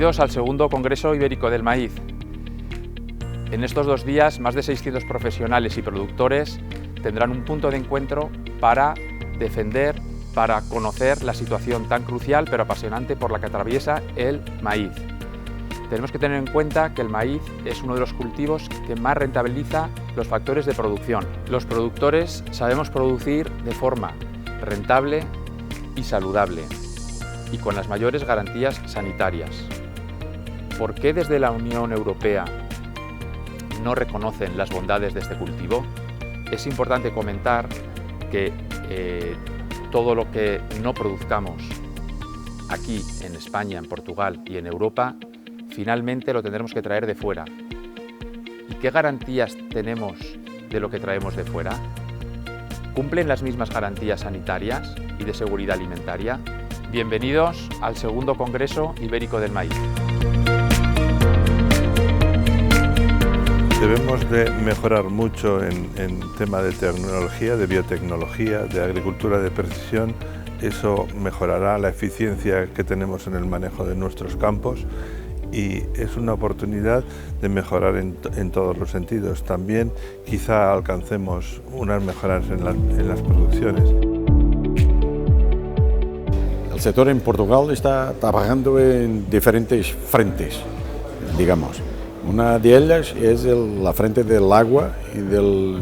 Bienvenidos al segundo Congreso Ibérico del Maíz. En estos 2 días, más de 600 profesionales y productores tendrán un punto de encuentro para defender, para conocer la situación tan crucial pero apasionante por la que atraviesa el maíz. Tenemos que tener en cuenta que el maíz es uno de los cultivos que más rentabiliza los factores de producción. Los productores sabemos producir de forma rentable y saludable y con las mayores garantías sanitarias. ¿Por qué desde la Unión Europea no reconocen las bondades de este cultivo? Es importante comentar que todo lo que no produzcamos aquí en España, en Portugal y en Europa, finalmente lo tendremos que traer de fuera. ¿Y qué garantías tenemos de lo que traemos de fuera? ¿Cumplen las mismas garantías sanitarias y de seguridad alimentaria? Bienvenidos al segundo Congreso Ibérico del Maíz. Debemos de mejorar mucho en tema de tecnología, de biotecnología, de agricultura de precisión. Eso mejorará la eficiencia que tenemos en el manejo de nuestros campos y es una oportunidad de mejorar en todos los sentidos. También quizá alcancemos unas mejoras en las producciones. El sector en Portugal está trabajando en diferentes frentes, digamos. Una de ellas es la frente del agua y del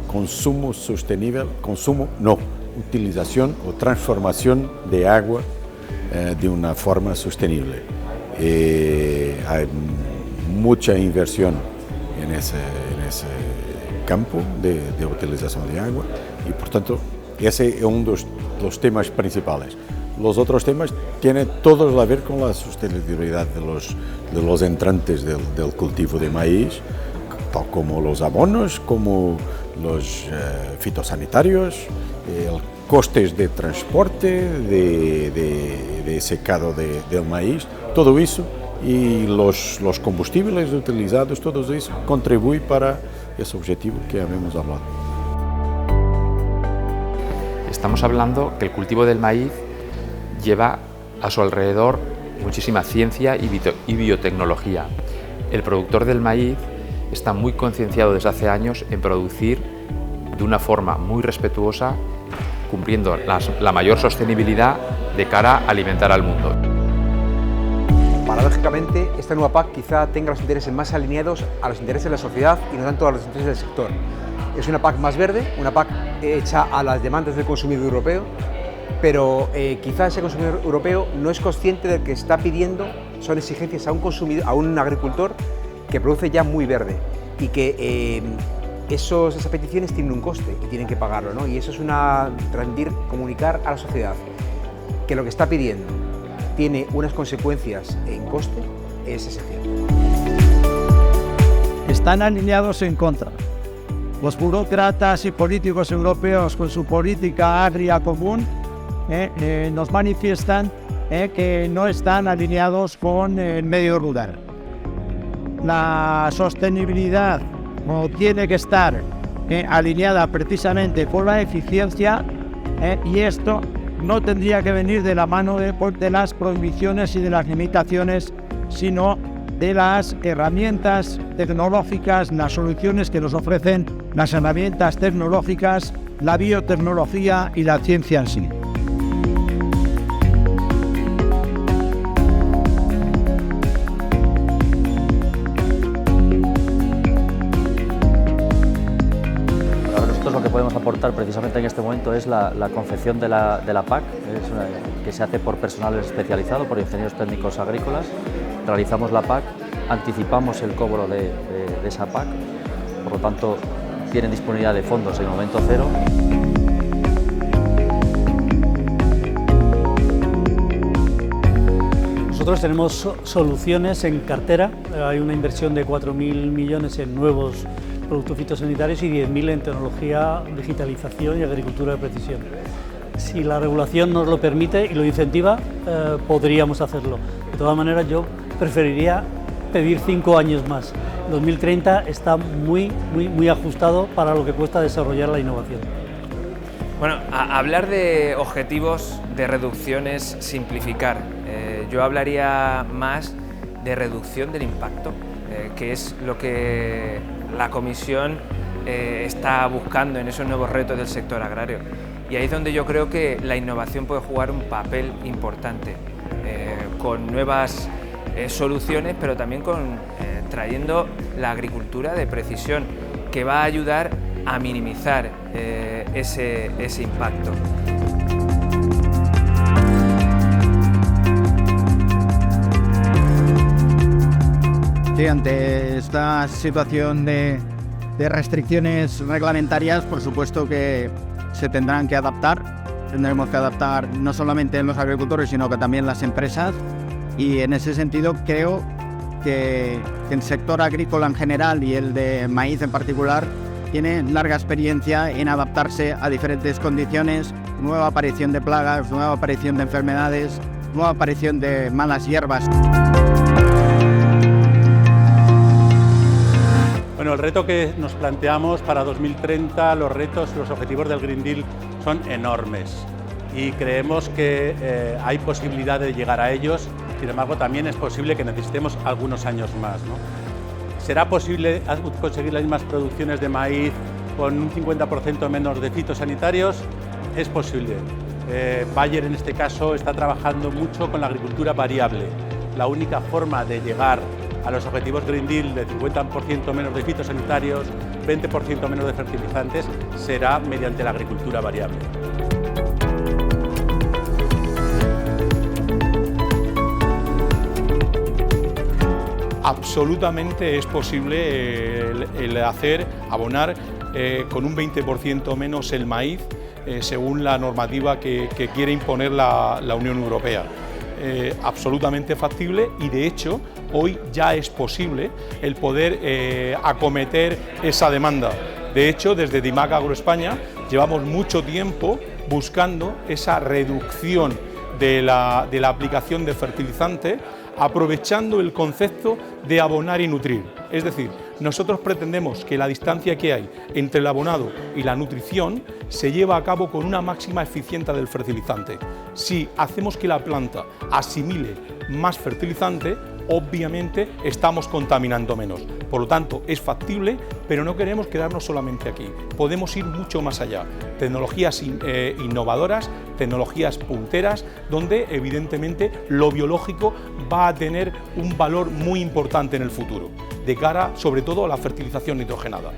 consumo sostenible, utilización o transformación de agua de una forma sostenible. Hay mucha inversión en ese campo de utilización de agua y por tanto ese es uno de los temas principales. Los otros temas tienen todos a ver con la sostenibilidad de los entrantes del cultivo de maíz, tal como los abonos, como los fitosanitarios, costes de transporte, de secado del maíz, todo eso y los combustibles utilizados, todo eso contribuye para ese objetivo que habíamos hablado. Estamos hablando que el cultivo del maíz lleva a su alrededor muchísima ciencia y biotecnología. El productor del maíz está muy concienciado desde hace años en producir de una forma muy respetuosa, cumpliendo la mayor sostenibilidad de cara a alimentar al mundo. Paradójicamente, esta nueva PAC quizá tenga los intereses más alineados a los intereses de la sociedad y no tanto a los intereses del sector. Es una PAC más verde, una PAC hecha a las demandas del consumidor europeo, pero quizá ese consumidor europeo no es consciente de que está pidiendo son exigencias a un agricultor que produce ya muy verde y que esas peticiones tienen un coste y tienen que pagarlo, ¿no? Y eso es comunicar a la sociedad que lo que está pidiendo tiene unas consecuencias en coste, es esencial. Están alineados en contra. Los burócratas y políticos europeos con su política agria común nos manifiestan que no están alineados con el medio rural. La sostenibilidad tiene que estar alineada precisamente con la eficiencia y esto no tendría que venir de la mano de las prohibiciones y de las limitaciones, sino de las herramientas tecnológicas, las soluciones que nos ofrecen las herramientas tecnológicas, la biotecnología y la ciencia en sí. Lo que podemos aportar precisamente en este momento es la confección de la PAC, que se hace por personal especializado, por ingenieros técnicos agrícolas. Realizamos la PAC, anticipamos el cobro de esa PAC, por lo tanto tienen disponibilidad de fondos en el momento cero. Nosotros tenemos soluciones en cartera, hay una inversión de 4.000 millones en nuevos productos fitosanitarios y 10.000 en tecnología, digitalización y agricultura de precisión. Si la regulación nos lo permite y lo incentiva, podríamos hacerlo. De todas maneras, yo preferiría pedir 5 años más. 2030 está muy ajustado para lo que cuesta desarrollar la innovación. Bueno, hablar de objetivos de reducción es simplificar. Yo hablaría más de reducción del impacto, que es lo que la Comisión está buscando en esos nuevos retos del sector agrario. Y ahí es donde yo creo que la innovación puede jugar un papel importante, con nuevas soluciones, pero también trayendo la agricultura de precisión, que va a ayudar a minimizar ese impacto. Sí, ante esta situación de restricciones reglamentarias, por supuesto que se tendrán que adaptar. Tendremos que adaptar no solamente los agricultores, sino que también las empresas. Y en ese sentido creo que el sector agrícola en general y el de maíz en particular tiene larga experiencia en adaptarse a diferentes condiciones, nueva aparición de plagas, nueva aparición de enfermedades, nueva aparición de malas hierbas. Bueno, el reto que nos planteamos para 2030, los objetivos del Green Deal son enormes y creemos que hay posibilidad de llegar a ellos. Sin embargo, también es posible que necesitemos algunos años más, ¿no? ¿Será posible conseguir las mismas producciones de maíz con un 50% menos de fitosanitarios? Es posible. Bayer en este caso está trabajando mucho con la agricultura variable. La única forma de llegar a los objetivos Green Deal de 50% menos de fitosanitarios, 20% menos de fertilizantes, será mediante la agricultura variable. Absolutamente es posible el abonar con un 20% menos el maíz, según la normativa que quiere imponer la Unión Europea. Absolutamente factible, y de hecho hoy ya es posible el poder acometer esa demanda. De hecho, desde DIMAC Agroespaña llevamos mucho tiempo buscando esa reducción de la aplicación de fertilizante, aprovechando el concepto de abonar y nutrir. Es decir, nosotros pretendemos que la distancia que hay entre el abonado y la nutrición se lleva a cabo con una máxima eficiencia del fertilizante. Si hacemos que la planta asimile más fertilizante, obviamente estamos contaminando menos. Por lo tanto, es factible, pero no queremos quedarnos solamente aquí. Podemos ir mucho más allá. Tecnologías innovadoras, tecnologías punteras, donde evidentemente lo biológico va a tener un valor muy importante en el futuro, de cara sobre todo a la fertilización nitrogenada.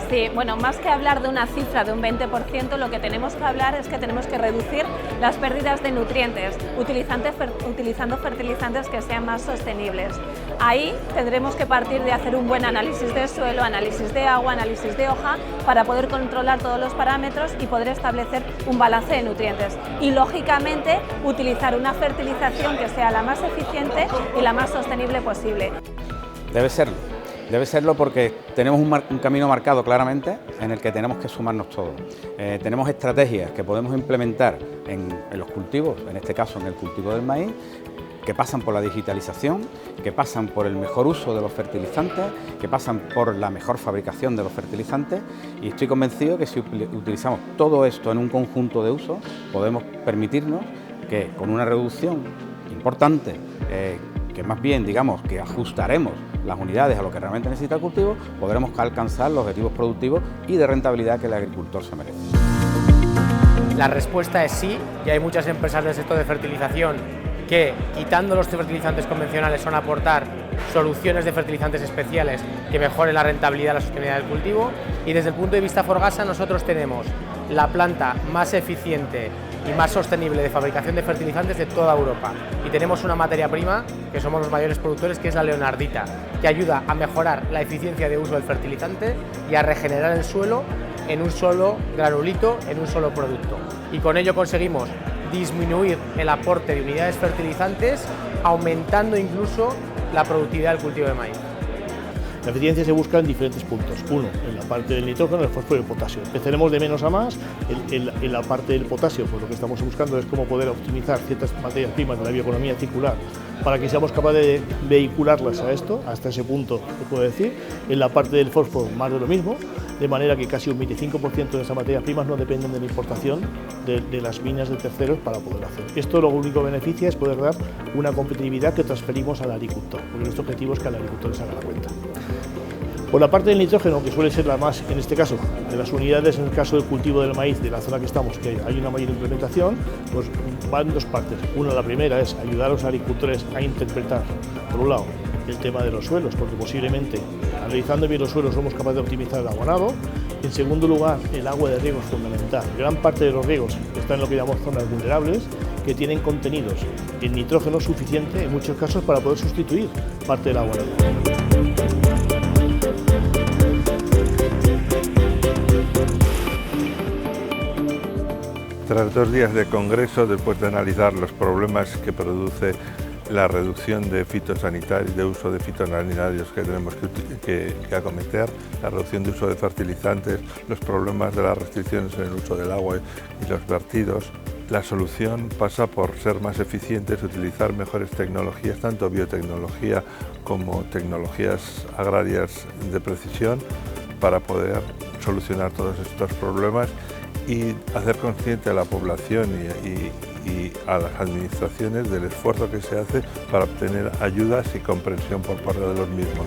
Sí, bueno, más que hablar de una cifra de un 20%, lo que tenemos que hablar es que tenemos que reducir las pérdidas de nutrientes, utilizando fertilizantes que sean más sostenibles. Ahí tendremos que partir de hacer un buen análisis de suelo, análisis de agua, análisis de hoja, para poder controlar todos los parámetros y poder establecer un balance de nutrientes. Y, lógicamente, utilizar una fertilización que sea la más eficiente y la más sostenible posible. Debe serlo porque tenemos un camino marcado claramente en el que tenemos que sumarnos todos. Tenemos estrategias que podemos implementar en los cultivos, en este caso en el cultivo del maíz, que pasan por la digitalización, que pasan por el mejor uso de los fertilizantes, que pasan por la mejor fabricación de los fertilizantes, y estoy convencido que si utilizamos todo esto en un conjunto de usos, podemos permitirnos que con una reducción importante, que más bien digamos que ajustaremos las unidades a lo que realmente necesita el cultivo, podremos alcanzar los objetivos productivos y de rentabilidad que el agricultor se merece. La respuesta es sí, y hay muchas empresas del sector de fertilización que, quitando los fertilizantes convencionales, van a aportar soluciones de fertilizantes especiales que mejoren la rentabilidad y la sostenibilidad del cultivo. Y desde el punto de vista Forgasa, nosotros tenemos la planta más eficiente y más sostenible de fabricación de fertilizantes de toda Europa. Y tenemos una materia prima, que somos los mayores productores, que es la leonardita, que ayuda a mejorar la eficiencia de uso del fertilizante y a regenerar el suelo en un solo granulito, en un solo producto. Y con ello conseguimos disminuir el aporte de unidades fertilizantes, aumentando incluso la productividad del cultivo de maíz. La eficiencia se busca en diferentes puntos. Uno, en la parte del nitrógeno, el fósforo y el potasio. Empezaremos de menos a más. En la parte del potasio, pues lo que estamos buscando es cómo poder optimizar ciertas materias primas de la bioeconomía circular para que seamos capaces de vehicularlas a esto, hasta ese punto, os puedo decir. En la parte del fósforo, más de lo mismo, de manera que casi un 25% de esas materias primas no dependen de la importación de las minas de terceros para poder hacer. Esto lo único que beneficia es poder dar una competitividad que transferimos al agricultor, porque nuestro objetivo es que al agricultor se haga la cuenta. Por la parte del nitrógeno, que suele ser la más, en este caso, de las unidades, en el caso del cultivo del maíz, de la zona que estamos, que hay una mayor implementación, pues van en dos partes. Una, la primera, es ayudar a los agricultores a interpretar, por un lado, el tema de los suelos, porque posiblemente, analizando bien los suelos, somos capaces de optimizar el abonado. En segundo lugar, el agua de riego es fundamental. Gran parte de los riegos están en lo que llamamos zonas vulnerables, que tienen contenidos en nitrógeno suficiente, en muchos casos, para poder sustituir parte del agua de riego. Tras 2 días de congreso, después de analizar los problemas que produce la reducción de fitosanitarios, de uso de fitosanitarios que tenemos que acometer, la reducción de uso de fertilizantes, los problemas de las restricciones en el uso del agua y los vertidos, la solución pasa por ser más eficientes, utilizar mejores tecnologías, tanto biotecnología como tecnologías agrarias de precisión, para poder solucionar todos estos problemas y hacer consciente a la población y a las administraciones del esfuerzo que se hace para obtener ayudas y comprensión por parte de los mismos.